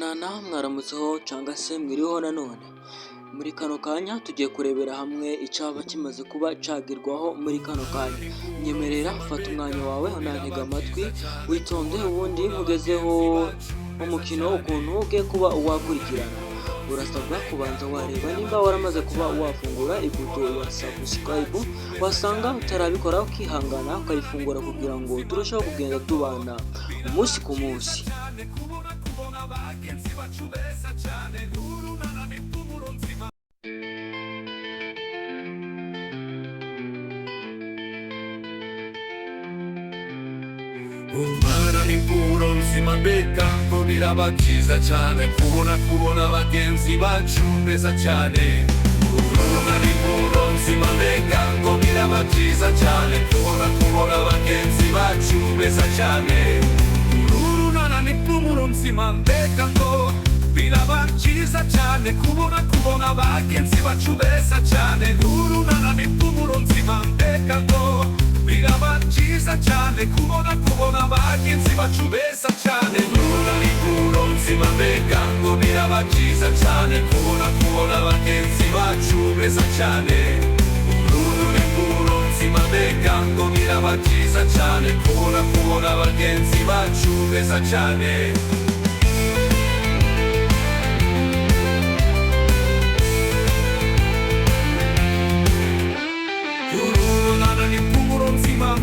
Bonana mwaramutseho cyangwa se mwiriho nanone. Muri kano kanya tugiye kurebera hamwe icyaba kimaze kuba cagirwaho muri kano kanya. Nyemerera fata umwanya wawe unantega amatwi witonde, ubundi nkugezeho umukino ukuntu ugiye kuba wakurikirana. Urasabwa kubanza wareba nimba waramaze kuba wafungura ibuto ya subscribe, wasanga utarabikora ukihangana ukayifungura kugira ngo turusheho kugenda tubana umunsi ku munsi. Umwana ni puro nzima mbega ngo biraba byiza cyane kubona bagenzi bacu beza cyane. Umwana ni puro nzima mbega ngo biraba byiza cyane kubona bagenzi bacu beza cyane. Urunana ni puro nzima mbega ngo biraba byiza cyane kubona bagenzi bacu beza cyane. Urunana ni puro nzima mbega ngo biraba byiza cyane kubona bagenzi bacu beza cyane. Urunana ni puro nzima mbega ngo biraba byiza cyane kubona bagenzi bacu beza cyane. Urunana ni puro nzima mbega ngo biraba byiza cyane kubona bagenzi bacu beza cyane.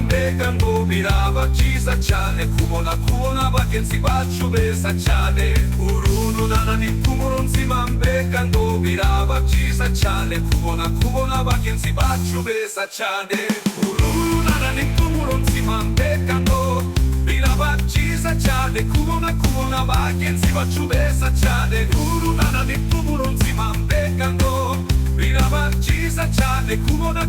Mbega ngo biraba byiza cyane kubona bagenzi bacu beza cyane. Urunana ni puro nzima mbega ngo biraba byiza cyane kubona bagenzi bacu beza cyane. Urunana ni puro nzima mbega ngo biraba byiza cyane kubona bagenzi bacu beza cyane. Urunana ni puro nzima mbega ngo biraba byiza cyane kubona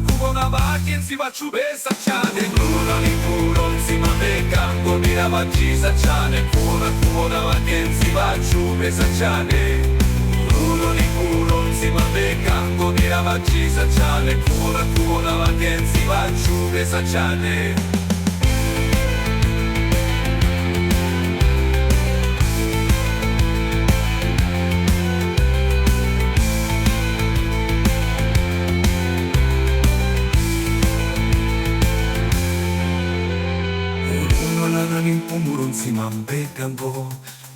bagenzi bacu beza cyane. Urunana ni puro nzima mbega ngo biraba byiza cyane kubona bagenzi bacu beza cyane. Urunana ni puro nzima mbega ngo biraba byiza cyane kubona bagenzi bacu beza cyane. Urunana ni puro nzima mbega ngo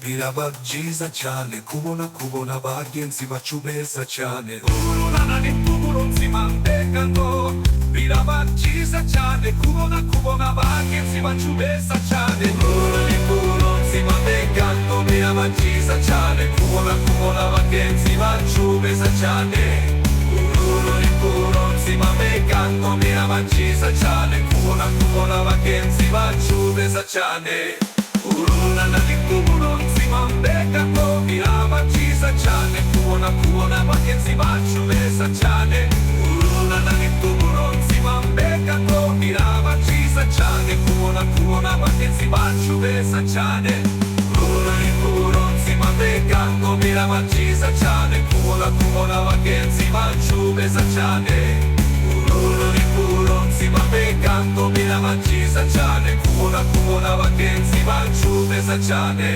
biraba byiza cyane kubona bagenzi bacu beza cyane. Urunana ni puro nzima mbega ngo biraba byiza cyane kubona bagenzi bacu beza cyane. Urunana ni puro nzima mbega ngo biraba byiza cyane kubona bagenzi bacu beza cyane. Urunana ni puro nzima mbega ngo biraba byiza cyane kubona bagenzi bacu beza cyane. Urunana ni puro nzima mbega ngo biraba byiza cyane kubona bagenzi bacu beza cyane. Urunana ni puro nzima mbega ngo biraba byiza cyane kubona bagenzi bacu beza cyane. Urunana ni puro nzima mbega ngo biraba byiza cyane kubona bagenzi bacu beza cyane. Urunana ni puro nzima mbega ngo biraba byiza cyane kubona bagenzi bacu beza cyane.